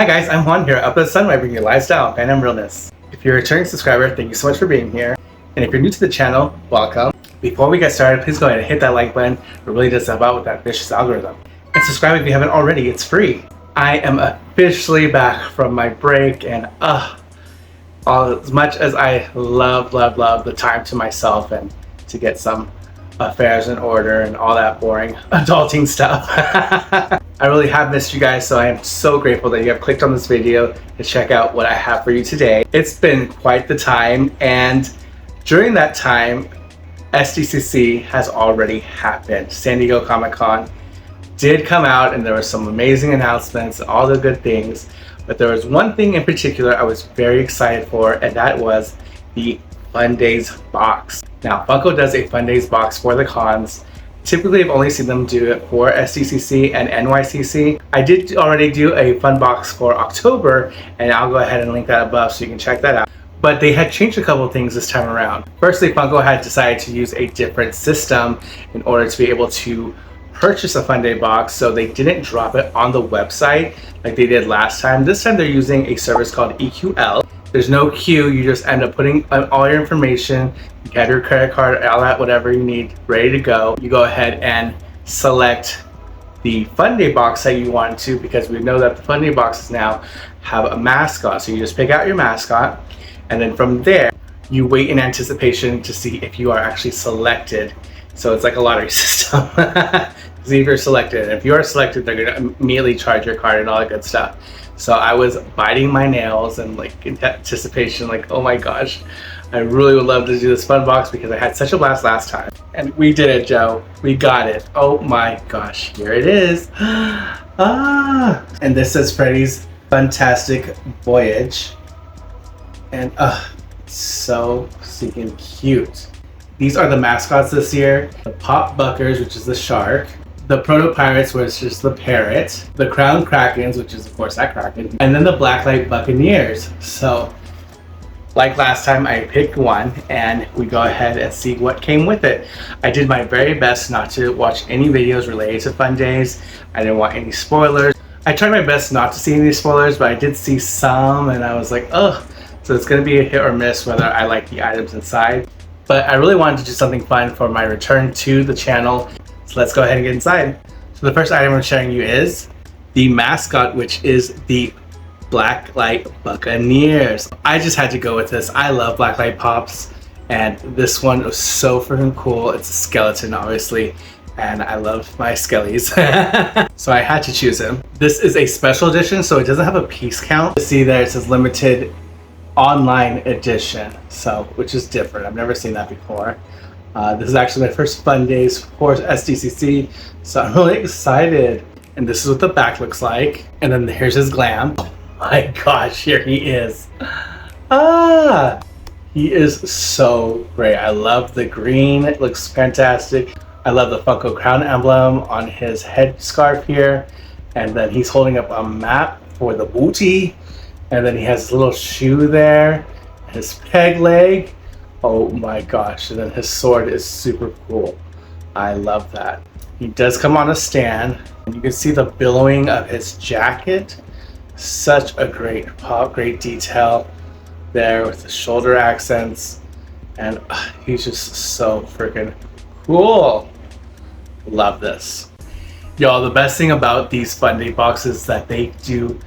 Hi guys, I'm Juan here, up at the sun, where I bring you lifestyle and realness. If you're a returning subscriber, thank you so much for being here. And if you're new to the channel, welcome. Before we get started, please go ahead and hit that like button. It really does help out with that vicious algorithm. And subscribe if you haven't already, it's free. I am officially back from my break, and as much as I love the time to myself and to get some affairs in order and all that boring adulting stuff, I really have missed you guys, so I am so grateful that you have clicked on this video to check out what I have for you today. It's been quite the time, and during that time, SDCC has already happened. San Diego Comic-Con did come out, and there were some amazing announcements, all the good things, but there was one thing in particular I was very excited for, and that was the Fundays Box. Now, Funko does a Fundays Box for the cons. Typically, I've only seen them do it for SDCC and NYCC. I did already do a fun box for October, and I'll go ahead and link that above so you can check that out. But they had changed a couple of things this time around. Firstly, Funko had decided to use a different system in order to be able to purchase a Funday box, so they didn't drop it on the website like they did last time. This time they're using a service called EQL. There's no queue, you just end up putting all your information, you have your credit card, all that, whatever you need, ready to go. You go ahead and select the Funday box that you want to, because we know that the Funday boxes now have a mascot. So you just pick out your mascot, and then from there, you wait in anticipation to see if you are actually selected. So it's like a lottery system. See if you're selected. And if you are selected, they're gonna immediately charge your card and all that good stuff. So I was biting my nails and like in anticipation, like, oh my gosh, I really would love to do this fun box because I had such a blast last time. And we did it, Joe. We got it. Oh my gosh, here it is. And this is Freddy's Fantastic Voyage. And it's so freaking cute. These are the mascots this year. The Pop Buckers, which is the shark. The Proto Pirates, which is the parrot. The Crown Krakens, which is of course that kraken. And then the Blacklight Buccaneers. So, like last time, I picked one and we go ahead and see what came with it. I did my very best not to watch any videos related to Fundays. I didn't want any spoilers. I tried my best not to see any spoilers, but I did see some, and I was like, ugh. So it's gonna be a hit or miss whether I like the items inside. But I really wanted to do something fun for my return to the channel. So let's go ahead and get inside. So the first item I'm showing you is the mascot, which is the Blacklight Buccaneers. I just had to go with this. I love Blacklight Pops, and this one was so freaking cool. It's a skeleton, obviously, and I love my skellies. So I had to choose him. This is a special edition, so it doesn't have a piece count. You see there it says limited online edition, so which is different. I've never seen that before. This is actually my first Fundays for SDCC, so I'm really excited. And this is what the back looks like. And then here's his glam. Oh my gosh, here he is. He is so great. I love the green, it looks fantastic. I love the Funko crown emblem on his head scarf here. And then he's holding up a map for the booty. And then he has his little shoe there, his peg leg. Oh my gosh, and then his sword is super cool. I love that. He does come on a stand, and you can see the billowing of his jacket. Such a great pop, great detail there with the shoulder accents. And he's just so freaking cool. Love this. Y'all, the best thing about these Funday boxes is that they do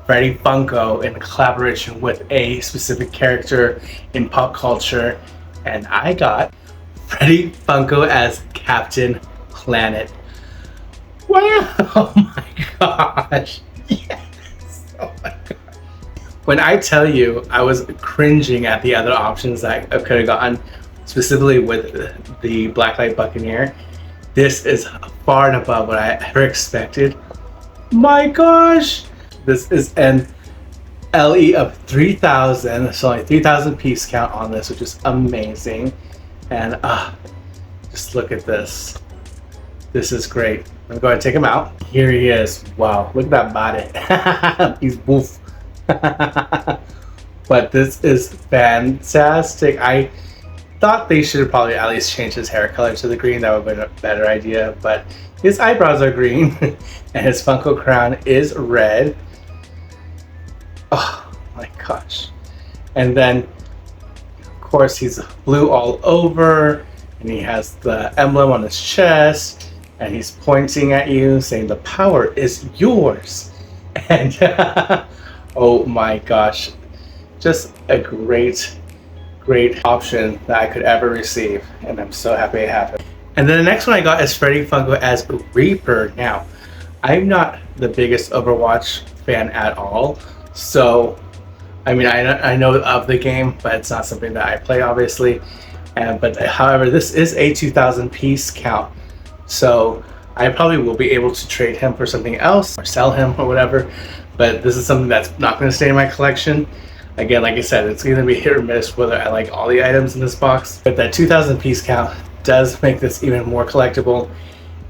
Freddy Funko in collaboration with a specific character in pop culture, and I got Freddy Funko as Captain Planet. Wow! Oh my gosh! Yes! Oh my god! When I tell you I was cringing at the other options that I could have gotten, specifically with the Blacklight Buccaneer, this is far and above what I ever expected. My gosh! This is an LE of 3,000, so only 3,000 piece count on this, which is amazing. And just look at this. This is great. I'm going to take him out. Here he is. Wow, look at that body. He's woof. But this is fantastic. I thought they should have probably at least changed his hair color to the green. That would have been a better idea. But his eyebrows are green, and his Funko crown is red. Oh my gosh. And then, of course, he's blue all over, and he has the emblem on his chest, and he's pointing at you saying the power is yours. And oh my gosh, just a great option that I could ever receive, and I'm so happy I have it. And then the next one I got is Freddy Funko as Reaper. Now, I'm not the biggest Overwatch fan at all, so I mean, I know of the game, but it's not something that I play, obviously. But however, this is a 2,000 piece count, so I probably will be able to trade him for something else or sell him or whatever. But this is something that's not going to stay in my collection. Again, like I said, it's going to be hit or miss whether I like all the items in this box. But that 2,000 piece count does make this even more collectible.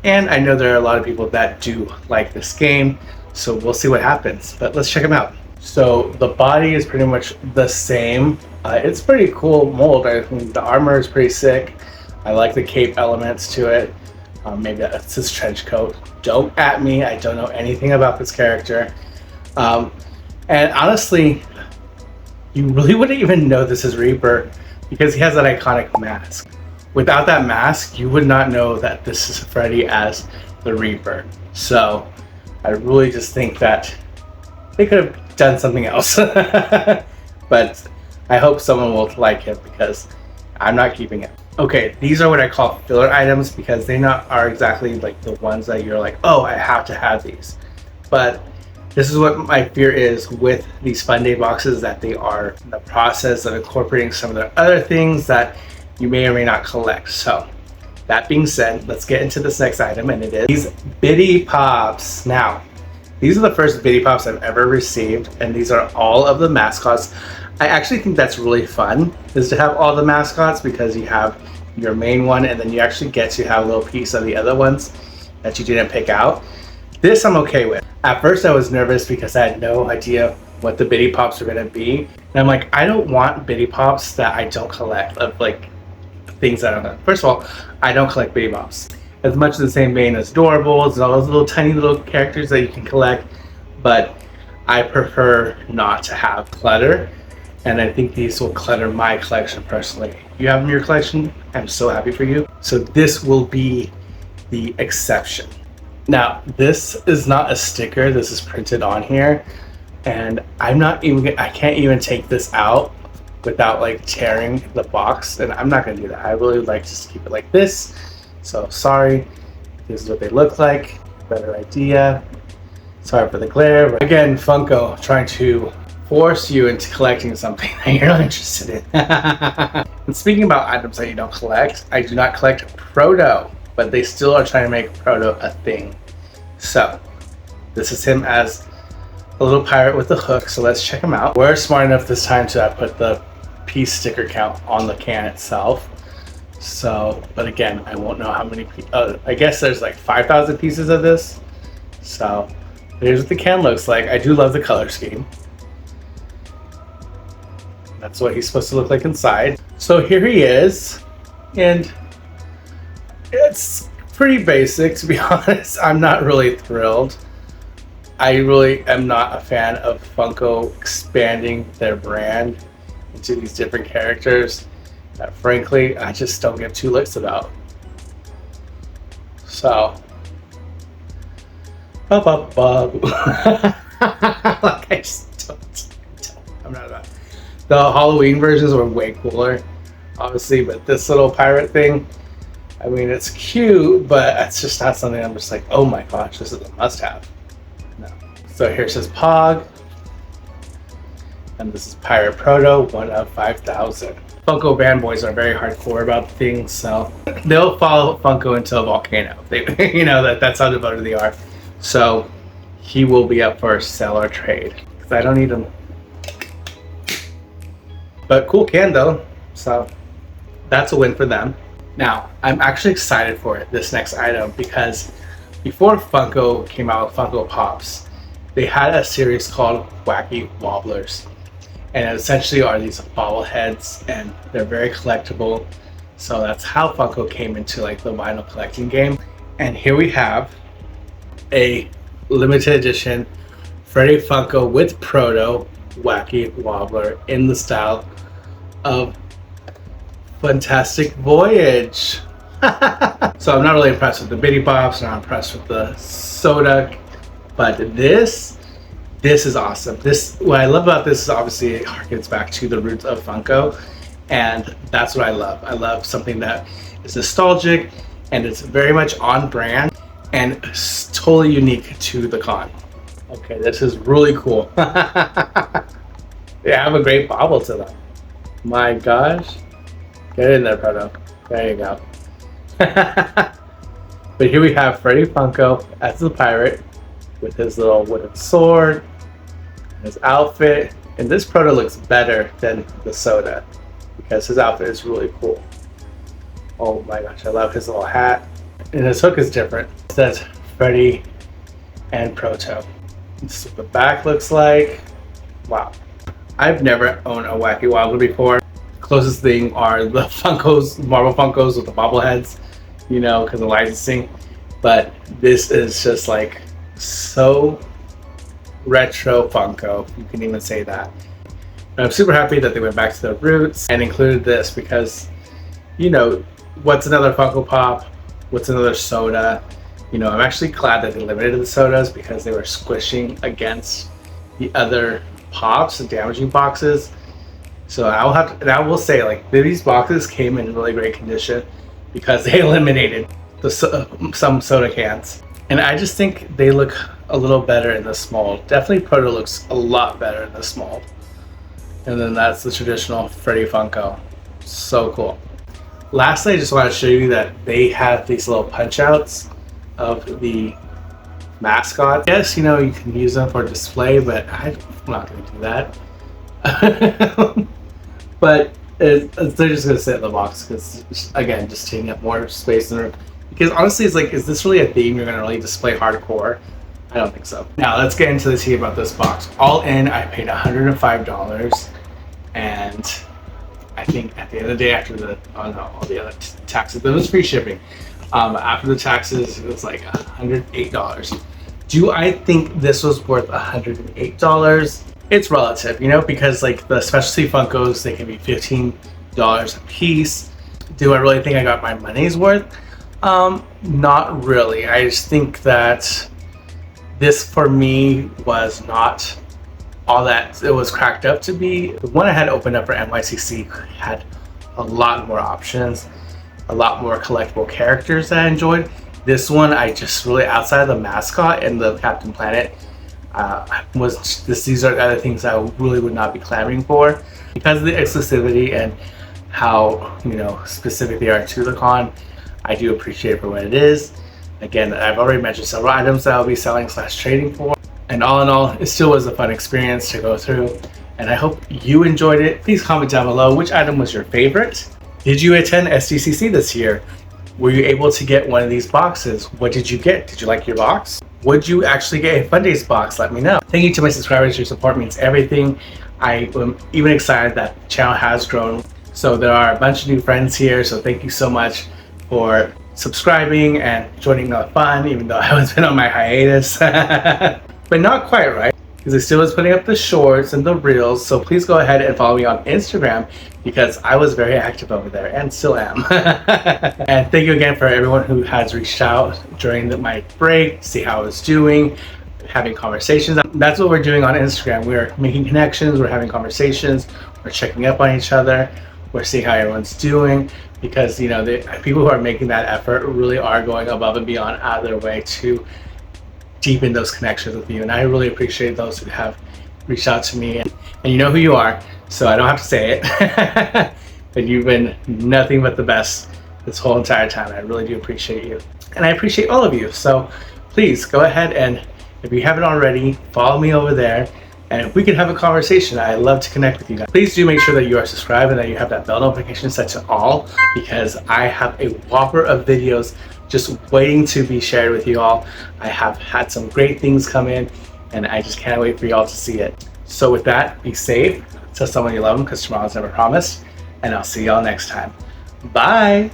And I know there are a lot of people that do like this game, so we'll see what happens. But let's check them out. So the body is pretty much the same. It's pretty cool mold. I mean, the armor is pretty sick. I like the cape elements to it. Maybe that's his trench coat. Don't at me. I don't know anything about this character. And honestly, you really wouldn't even know this is Reaper because he has that iconic mask. Without that mask, you would not know that this is Freddy as the Reaper. So I really just think that they could have done something else. But I hope someone will like it because I'm not keeping it. Okay, these are what I call filler items because they are exactly like the ones that you're like, oh, I have to have these. But this is what my fear is with these Fun Day boxes, that they are in the process of incorporating some of their other things that you may or may not collect. So that being said, let's get into this next item, and it is these Bitty Pops. Now, these are the first Bitty Pops I've ever received, and these are all of the mascots. I actually think that's really fun, is to have all the mascots, because you have your main one and then you actually get to have a little piece of the other ones that you didn't pick out. This I'm okay with. At first I was nervous because I had no idea what the Bitty Pops were going to be. And I'm like, I don't want Bitty Pops that I don't collect, of like things I don't know. First of all, I don't collect Bitty Pops. As much in the same vein as Doorables and all those little tiny little characters that you can collect, but I prefer not to have clutter, and I think these will clutter my collection personally. You have them in your collection, I'm so happy for you. So this will be the exception. Now, this is not a sticker, this is printed on here, and I can't even take this out without like tearing the box, and I'm not gonna do that. I really like to just keep it like this. So sorry, this is what they look like. Better idea. Sorry for the glare. But again, Funko trying to force you into collecting something that you're not interested in. And speaking about items that you don't collect, I do not collect Proto, but they still are trying to make Proto a thing. So this is him as a little pirate with a hook. So let's check him out. We're smart enough this time to put the piece sticker count on the can itself. So, but again, I won't know how many, I guess there's like 5,000 pieces of this. So here's what the can looks like. I do love the color scheme. That's what he's supposed to look like inside. So here he is, and it's pretty basic, to be honest. I'm not really thrilled. I really am not a fan of Funko expanding their brand into these different characters that frankly I just don't give two licks about. So like I just I'm not about. The Halloween versions were way cooler, obviously, but this little pirate thing, I mean, it's cute, but it's just not something I'm just like, oh my gosh, this is a must-have. No. So here's his Pog, and this is Pirate Proto, 1 of 5,000. Funko fanboys are very hardcore about things, so they'll follow Funko into a volcano. They, you know, that's how devoted they are. So he will be up for sell or trade, because I don't need him. But cool can though, so that's a win for them. Now, I'm actually excited for it, this next item, because before Funko came out with Funko Pops, they had a series called Wacky Wobblers. And it essentially are these bobbleheads, and they're very collectible. So that's how Funko came into like the vinyl collecting game. And here we have a limited edition Freddy Funko with Proto wacky wobbler in the style of Fantastic Voyage. So I'm not really impressed with the bitty bops, not impressed with the soda, but this is awesome. What I love about this is obviously it harkens back to the roots of Funko, and that's what I love. I love something that is nostalgic and it's very much on brand and totally unique to the con. Okay, this is really cool. They have a great bobble to them. My gosh. Get in there, Proto. There you go. But here we have Freddy Funko as the pirate with his little wooden sword, his outfit, and this Proto looks better than the soda because his outfit is really cool. Oh my gosh, I love his little hat. And his hook is different. It says Freddy and Proto. This is what the back looks like. Wow. I've never owned a Wacky Wobbler before. Closest thing are the Funkos, Marvel Funkos with the bobbleheads, you know, because of licensing. But this is just like so retro Funko, you can even say that. And I'm super happy that they went back to their roots and included this because, you know, what's another Funko Pop? What's another soda? You know, I'm actually glad that they limited the sodas because they were squishing against the other pops and damaging boxes. So I will say, like, these boxes came in really great condition because they eliminated some soda cans. And I just think they look a little better in the small. Definitely Proto looks a lot better in the small. And then that's the traditional Freddy Funko. So cool. Lastly, I just want to show you that they have these little punch outs of the mascot. Yes, you know, you can use them for display, but I'm not going to do that. But they're just going to sit in the box because, again, just taking up more space in there. Because honestly, it's like, is this really a theme you're going to really display hardcore? I don't think so. Now, let's get into the tea about this box. All in, I paid $105, and I think at the end of the day, after all the other taxes, there was free shipping. After the taxes, it was like $108. Do I think this was worth $108? It's relative, you know, because like the specialty Funkos, they can be $15 a piece. Do I really think I got my money's worth? Not really. I just think that this for me was not all that it was cracked up to be. The one I had opened up for NYCC had a lot more options, a lot more collectible characters that I enjoyed. This one, I just really, outside of the mascot and the Captain Planet, these are the other things I really would not be clamoring for. Because of the exclusivity and how, you know, specific they are to the con, I do appreciate it for what it is. Again, I've already mentioned several items that I'll be selling / trading for. And all in all, it still was a fun experience to go through. And I hope you enjoyed it. Please comment down below which item was your favorite. Did you attend SDCC this year? Were you able to get one of these boxes? What did you get? Did you like your box? Would you actually get a Fundays box? Let me know. Thank you to my subscribers. Your support means everything. I am even excited that the channel has grown. So there are a bunch of new friends here. So thank you so much for subscribing and joining the fun, even though I haven't been on my hiatus. But not quite, right? Because I still was putting up the shorts and the reels. So please go ahead and follow me on Instagram because I was very active over there and still am. And thank you again for everyone who has reached out during my break, see how I was doing, having conversations. That's what we're doing on Instagram. We're making connections, we're having conversations, we're checking up on each other, we're seeing how everyone's doing. Because, you know, the people who are making that effort really are going above and beyond out of their way to deepen those connections with you. And I really appreciate those who have reached out to me. And you know who you are, so I don't have to say it. But you've been nothing but the best this whole entire time. I really do appreciate you. And I appreciate all of you. So please go ahead and, if you haven't already, follow me over there. And if we can have a conversation, I'd love to connect with you guys. Please do make sure that you are subscribed and that you have that bell notification set to all, because I have a whopper of videos just waiting to be shared with you all. I have had some great things come in and I just can't wait for you all to see it. So with that, be safe, tell someone you love them because tomorrow's never promised, and I'll see y'all next time. Bye.